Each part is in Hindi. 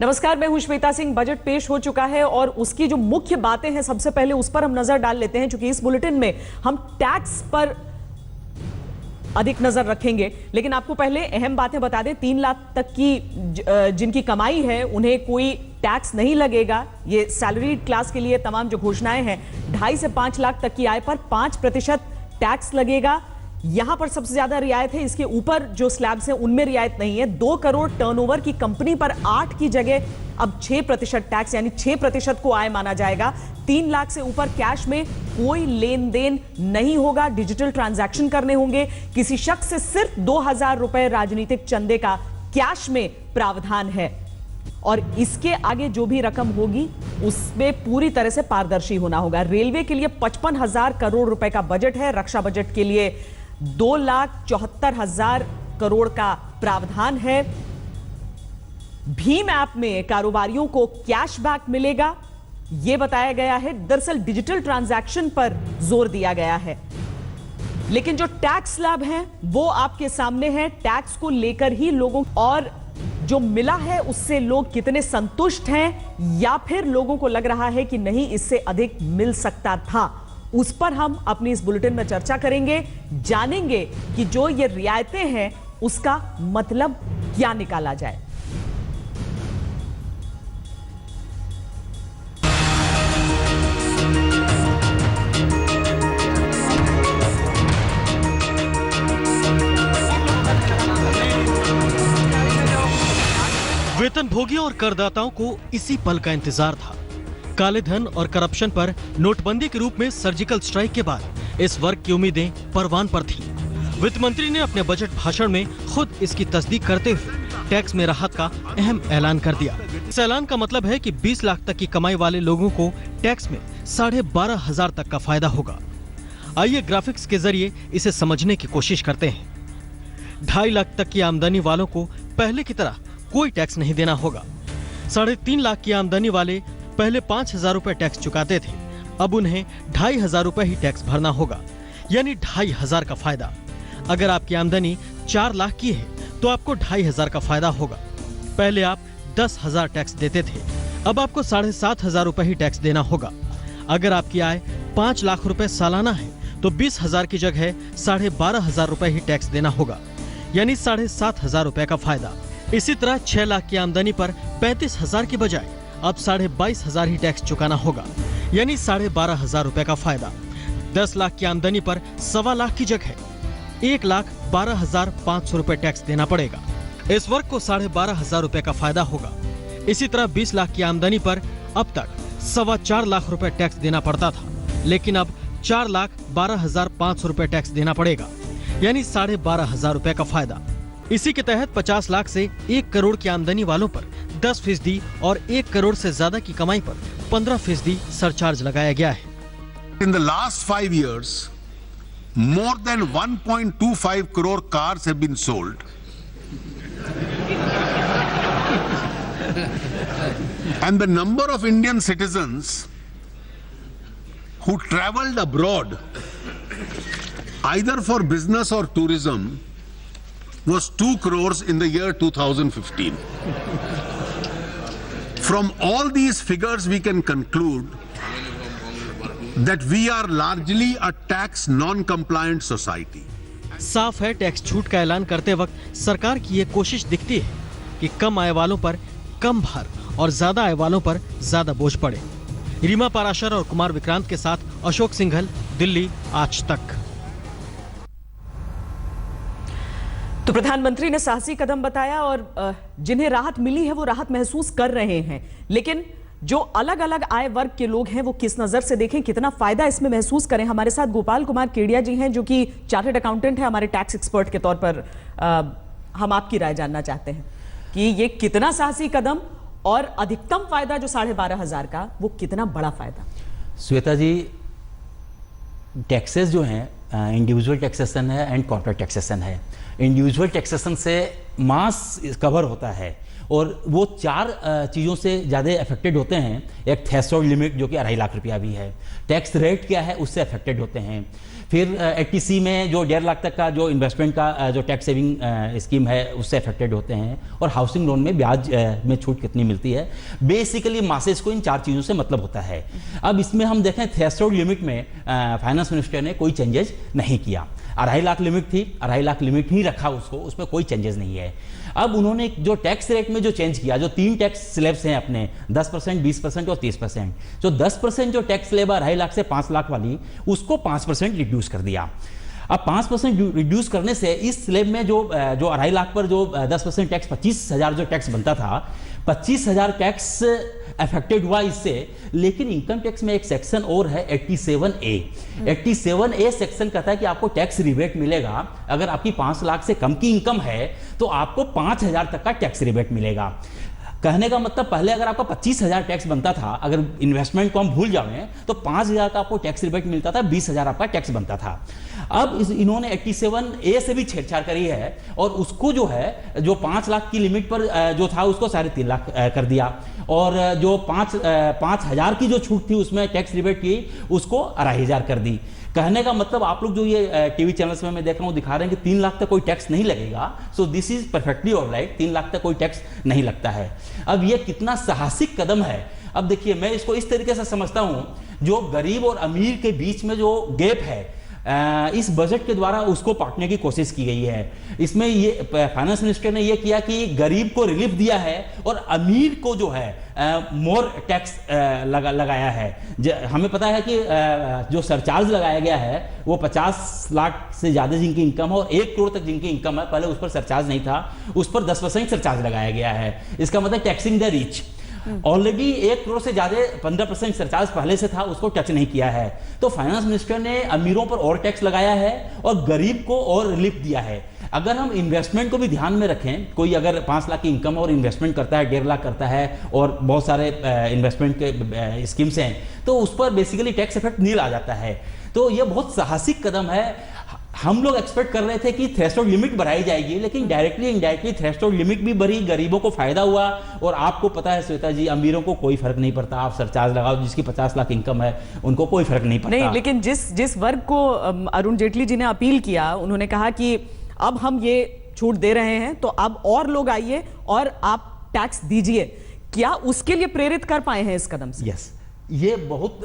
नमस्कार, मैं हूं श्वेता सिंह। बजट पेश हो चुका है और उसकी जो मुख्य बातें हैं सबसे पहले उस पर हम नजर डाल लेते हैं, क्योंकि इस बुलेटिन में हम टैक्स पर अधिक नजर रखेंगे। लेकिन आपको पहले अहम बातें बता दें। 3 लाख तक की जिनकी कमाई है उन्हें कोई टैक्स नहीं लगेगा। ये सैलरीड क्लास के लिए तमाम जो घोषणाएं हैं, 2.5 से 5 लाख तक की आय पर 5% टैक्स लगेगा। यहां पर सबसे ज्यादा रियायत है। इसके ऊपर जो स्लैब्स हैं उनमें रियायत नहीं है। 2 करोड़ टर्नओवर की कंपनी पर 8 की जगह अब 6% टैक्स, यानी 6% को आय माना जाएगा। 3 लाख से ऊपर कैश में कोई लेन देन नहीं होगा। डिजिटल ट्रांजैक्शन करने होंगे। किसी शख्स से सिर्फ 2,000 रुपए राजनीतिक चंदे का कैश में प्रावधान है और इसके आगे जो भी रकम होगी उसमें पूरी तरह से पारदर्शी होना होगा। रेलवे के लिए 55,000 करोड़ रुपए का बजट है। रक्षा बजट के लिए 2,74,000 करोड़ का प्रावधान है। भीम ऐप में कारोबारियों को कैशबैक मिलेगा, यह बताया गया है। दरअसल डिजिटल ट्रांजैक्शन पर जोर दिया गया है, लेकिन जो टैक्स स्लैब है वो आपके सामने है। टैक्स को लेकर ही लोगों और जो मिला है उससे लोग कितने संतुष्ट हैं या फिर लोगों को लग रहा है कि नहीं इससे अधिक मिल सकता था, उस पर हम अपनी इस बुलेटिन में चर्चा करेंगे। जानेंगे कि जो ये रियायतें हैं उसका मतलब क्या निकाला जाए। वेतनभोगियों और करदाताओं को इसी पल का इंतजार था। काले धन और करप्शन पर नोटबंदी के रूप में सर्जिकल स्ट्राइक के बाद इस वर्ग की उम्मीदें परवान पर थीं। वित्त मंत्री ने अपने बजट भाषण में खुद इसकी तस्दीक करते हुए टैक्स में राहत का अहम ऐलान कर दिया। इस ऐलान का मतलब है कि 20 लाख तक की कमाई वाले लोगों को टैक्स में 12,500 तक का फायदा होगा। आइए ग्राफिक्स के जरिए इसे समझने की कोशिश करते हैं। 2.5 लाख तक की आमदनी वालों को पहले की तरह कोई टैक्स नहीं देना होगा। 3.5 लाख की आमदनी वाले पहले 5,000 रुपए टैक्स चुकाते थे, अब उन्हें 2,500 रुपए ही टैक्स भरना होगा, यानी 2,500 का फायदा। अगर आपकी आमदनी 4 लाख की है तो आपको 2,500 का फायदा होगा। पहले आप 10,000 टैक्स देते थे, अब आपको 7,500 रुपए ही टैक्स देना होगा। अगर आपकी आय 5 लाख रुपए सालाना है तो 20,000 की जगह 12,500 रुपए ही टैक्स देना होगा, यानी 7,500 रुपए का फायदा। इसी तरह 6 लाख की आमदनी पर 35,000 की बजाय अब 22,500 ही टैक्स चुकाना होगा, यानी 12,500 रुपए का फायदा। 10 लाख की आमदनी पर 1.25 लाख की जगह 1,12,500 रुपए टैक्स देना पड़ेगा। इस वर्ग को 12,500 रुपए का फायदा होगा। इसी तरह 20 लाख की आमदनी पर अब तक 4.25 लाख रुपए टैक्स देना पड़ता था, लेकिन अब 4,12,500 रुपए टैक्स देना पड़ेगा, यानी 12,500 रुपए का फायदा। इसी के तहत 50 लाख से 1 करोड़ की आमदनी वालों पर 10% और 1 करोड़ से ज्यादा की कमाई पर 15% सरचार्ज लगाया गया है। In the last 5 years, more than 1.25 crore cars have been sold. And the number of Indian citizens who traveled abroad, either for business or tourism, was 2 crores in the year 2015. From all these figures, we can conclude that we are largely a tax non-compliant society. साफ है, टैक्स छूट का ऐलान करते वक्त सरकार की ये कोशिश दिखती है कि कम आय वालों पर कम भार और ज्यादा आय वालों पर ज्यादा बोझ पड़े। रीमा पाराशर और कुमार विक्रांत के साथ अशोक सिंघल, दिल्ली, आज तक। तो प्रधानमंत्री ने साहसी कदम बताया और जिन्हें राहत मिली है वो राहत महसूस कर रहे हैं, लेकिन जो अलग अलग आय वर्ग के लोग हैं वो किस नजर से देखें, कितना फायदा इसमें महसूस करें। हमारे साथ गोपाल कुमार केडिया जी हैं, जो कि चार्टर्ड अकाउंटेंट है, हमारे टैक्स एक्सपर्ट के तौर पर। हम आपकी राय जानना चाहते हैं कि ये कितना साहसी कदम और अधिकतम फायदा जो 12,500 का, वो कितना बड़ा फायदा। श्वेता जी, टैक्सेस जो हैं इंडिविजुअल टैक्सेशन है एंड कॉर्पोरेट टैक्सेशन है। इंडिविजुअल टैक्सेशन से मास कवर होता है और वो 4 चीज़ों से ज़्यादा अफेक्टेड होते हैं। एक थ्रेशोल्ड लिमिट जो कि 2.5 लाख रुपया भी है, टैक्स रेट क्या है उससे अफेक्टेड होते हैं, फिर एटीसी में जो 1.5 लाख तक का जो इन्वेस्टमेंट का जो टैक्स सेविंग स्कीम है उससे अफेक्टेड होते हैं, और हाउसिंग लोन में ब्याज में छूट कितनी मिलती है। बेसिकली मासेस को इन 4 चीज़ों से मतलब होता है। अब इसमें हम देखें थ्रेशोल्ड लिमिट में फाइनेंस मिनिस्टर ने कोई चेंजेस नहीं किया। 2.5 लाख लिमिट थी, 2.5 लाख लिमिट ही रखा उसको, उसमें कोई चेंजेस नहीं है। अब उन्होंने जो टैक्स रेट में जो चेंज किया, जो 3 टैक्स स्लैब्स हैं अपने 10%, 20% और 30%, जो 10% जो टैक्स स्लैब है 2.5 लाख से 5 लाख वाली, उसको 5% रिड्यूस कर दिया। अब 5% रिड्यूस करने से इस स्लैब में जो 2.5 लाख पर जो 10% टैक्स 25,000 जो टैक्स बनता था, 25,000 टैक्स अफेक्टेड हुआ इससे। लेकिन इनकम टैक्स में एक सेक्शन और है 87A। 87A सेक्शन कहता है कि आपको टैक्स रिबेट मिलेगा अगर आपकी 5 लाख से कम की इनकम है, तो आपको 5,000 तक का टैक्स रिबेट मिलेगा। कहने का मतलब पहले अगर आपका 25,000 टैक्स बनता था, अगर इन्वेस्टमेंट को हम भूल जाएं तो 5,000 का आपको टैक्स रिबेट मिलता था, 20,000 आपका टैक्स बनता था। अब इन्होंने 87A से भी छेड़छाड़ करी है और उसको जो है जो 5 लाख की लिमिट पर जो था उसको 3.5 लाख कर दिया, और जो 5,000 की जो छूट थी उसमें टैक्स रिबेट की उसको 2,500 कर दी। कहने का मतलब आप लोग जो ये टीवी चैनल्स में मैं देख रहा हूँ दिखा रहे हैं कि 3 लाख तक कोई टैक्स नहीं लगेगा। So this is perfectly alright, 3 lakh तक कोई टैक्स नहीं लगता है। अब ये कितना साहसिक कदम है। अब देखिए, मैं इसको इस तरीके से समझता हूँ, जो गरीब और अमीर के बीच में जो गैप है इस बजट के द्वारा उसको पाटने की कोशिश की गई है। इसमें ये फाइनेंस मिनिस्टर ने ये किया कि गरीब को रिलीफ दिया है और अमीर को जो है मोर टैक्स लगाया है। हमें पता है कि जो सरचार्ज लगाया गया है वो 50 लाख से ज़्यादा जिनकी इनकम है और 1 करोड़ तक जिनकी इनकम है, पहले उस पर सरचार्ज नहीं था, उस पर 10% सरचार्ज लगाया गया है। इसका मतलब taxing the rich. Already 1 crore से ज्यादा 15% सरचार्ज पहले से था, उसको टच नहीं किया है। तो फाइनेंस मिनिस्टर ने अमीरों पर और टैक्स लगाया है और गरीब को और रिलीफ दिया है। अगर हम इन्वेस्टमेंट को भी ध्यान में रखें, कोई अगर 5 लाख की इनकम और इन्वेस्टमेंट करता है, 1.5 लाख करता है और बहुत सारे इन्वेस्टमेंट के स्कीम्स हैं, तो उस पर बेसिकली टैक्स इफेक्ट नील आ जाता है। तो ये बहुत साहसिक कदम है। हम लोग एक्सपेक्ट कर रहे थे कि थ्रेशोल्ड लिमिट बढ़ाई जाएगी, लेकिन डायरेक्टली इनडायरेक्टली थ्रेशोल्ड लिमिट भी बढ़ी, गरीबों को फायदा हुआ। और आपको पता है श्वेता जी, अमीरों को कोई फर्क नहीं पड़ता, आप सरचार्ज लगाओ, जिसकी 50 लाख इनकम है उनको कोई फर्क नहीं पड़ता। नहीं, लेकिन जिस वर्ग को अरुण जेटली जी ने अपील किया, उन्होंने कहा कि अब हम ये छूट दे रहे हैं तो अब और लोग आइए और आप टैक्स दीजिए। क्या उसके लिए प्रेरित कर पाए हैं इस कदम से? यस, ये बहुत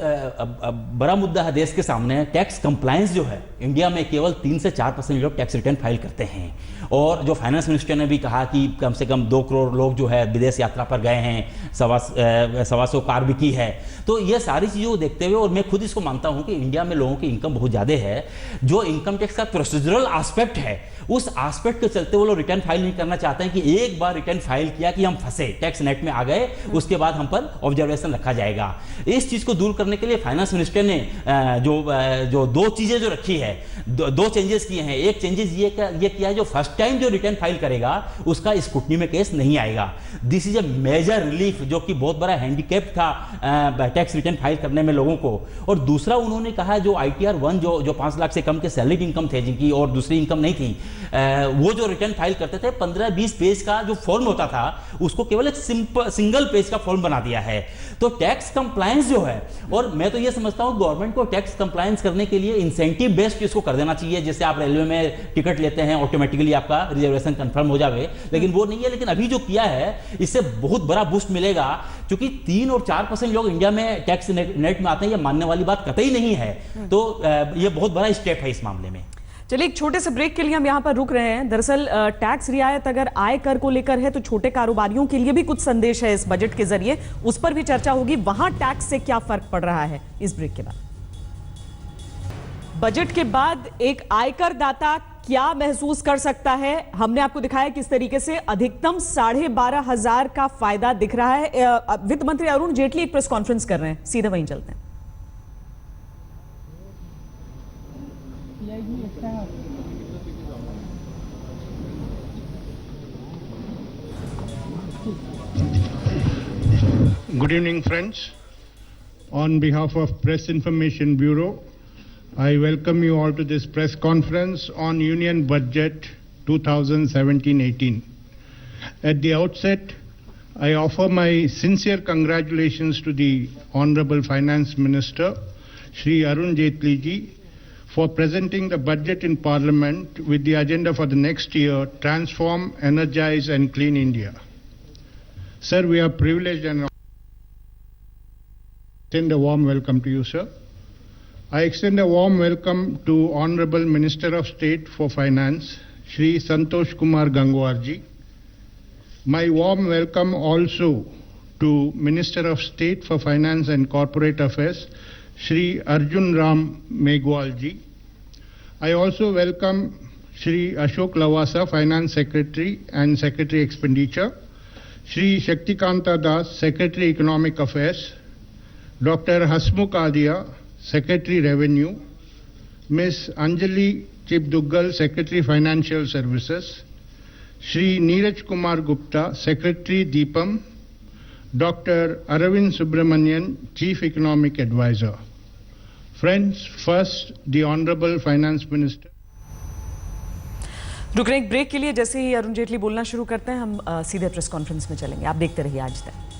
बड़ा मुद्दा है देश के सामने। टैक्स कंप्लायंस जो है इंडिया में केवल 3 से 4% लोग टैक्स रिटर्न फाइल करते हैं। और जो फाइनेंस मिनिस्टर ने भी कहा कि कम से कम 2 करोड़ लोग जो है विदेश यात्रा पर गए हैं, 125 कार बिकी है। तो ये सारी चीज़ों को देखते हुए, और मैं खुद इसको मानता हूँ कि इंडिया में लोगों की इनकम बहुत ज़्यादा है, जो इनकम टैक्स का प्रोसीजरल एस्पेक्ट है उस एस्पेक्ट के चलते वो लोग रिटर्न फाइल नहीं करना चाहते हैं कि एक बार रिटर्न फाइल किया कि हम फंसे, टैक्स नेट में आ गए, उसके बाद हम पर ऑब्जर्वेशन रखा जाएगा। इस चीज़ को दूर करने के लिए फाइनेंस मिनिस्टर ने जो 2 चीज़ें जो रखी है, 2 चेंजेस किए हैं। एक चेंजेस ये किया है, जो फर्स्ट टाइम जो रिटर्न फाइल करेगा उसका स्क्रूटनी में केस नहीं आएगा। This is a major relief, जो कि बहुत बड़ा हैंडीकैप था टैक्स रिटर्न फाइल करने में लोगों को। और दूसरा उन्होंने कहा, जो ITR 1 जो 5 लाख से कम के सैलरीड इनकम थे, जिनकी और दूसरी इनकम नहीं थी, वो जो रिटर्न फाइल करते थे 15-20 पेज का जो फॉर्म होता था उसको केवल एक सिंगल पेज का फॉर्म बना दिया है। तो टैक्स कंप्लायंस जो है, और मैं तो ये समझता हूं गवर्नमेंट को टैक्स कंप्लायंस करने के लिए इंसेंटिव बेस्ड इसको कर देना चाहिए। जैसे आप रेलवे में टिकट लेते हैं, ऑटोमेटिकली आपका रिजर्वेशन कंफर्म हो जावे, लेकिन वो नहीं है। लेकिन अभी जो किया है इससे बहुत बड़ा बूस्ट मिलेगा, क्योंकि 3 और 4% लोग इंडिया में टैक्स नेट में आते हैं, ये मानने वाली बात कतई नहीं है। तो ये बहुत बड़ा स्टेप है इस मामले में। चलिए, एक छोटे से ब्रेक के लिए हम यहां पर रुक रहे हैं। दरअसल टैक्स रियायत अगर आय कर को लेकर है तो छोटे कारोबारियों के लिए भी कुछ संदेश है इस बजट के जरिए, उस पर भी चर्चा होगी। वहां टैक्स से क्या फर्क पड़ रहा है, इस ब्रेक के बाद। बजट के बाद एक आयकर दाता क्या महसूस कर सकता है, हमने आपको दिखाया किस तरीके से अधिकतम 12,500 का फायदा दिख रहा है। वित्त मंत्री अरुण जेटली एक प्रेस कॉन्फ्रेंस कर रहे हैं, सीधे वहीं चलते हैं। Good evening, friends. On behalf of Press Information Bureau, I welcome you all to this press conference on Union Budget 2017-18. At the outset, I offer my sincere congratulations to the Honorable Finance Minister, Shri Arun Jaitley ji, for presenting the budget in Parliament with the agenda for the next year, Transform, Energize and Clean India. Sir, we are privileged and extend a warm welcome to you, sir. I extend a warm welcome to Honorable Minister of State for Finance, Shri Santosh Kumar Gangwar ji. My warm welcome also to Minister of State for Finance and Corporate Affairs, Shri Arjun Ram Meghwal ji. I also welcome Shri Ashok Lavasa, Finance Secretary and Secretary Expenditure, Shri Shaktikanta Das, Secretary Economic Affairs, Dr. Hasmukh Adia, Secretary Revenue, Ms. Anjali Chibduggal, Secretary Financial Services, Shri Neeraj Kumar Gupta, Secretary Deepam, Dr. Aravind Subramanian, Chief Economic Advisor. Friends, first, the Honorable Finance Minister. रुक रहे हैं एक ब्रेक के लिए। जैसे ही अरुण जेटली बोलना शुरू करते हैं हम सीधे प्रेस कॉन्फ्रेंस में चलेंगे। आप देखते रहिए आज तक।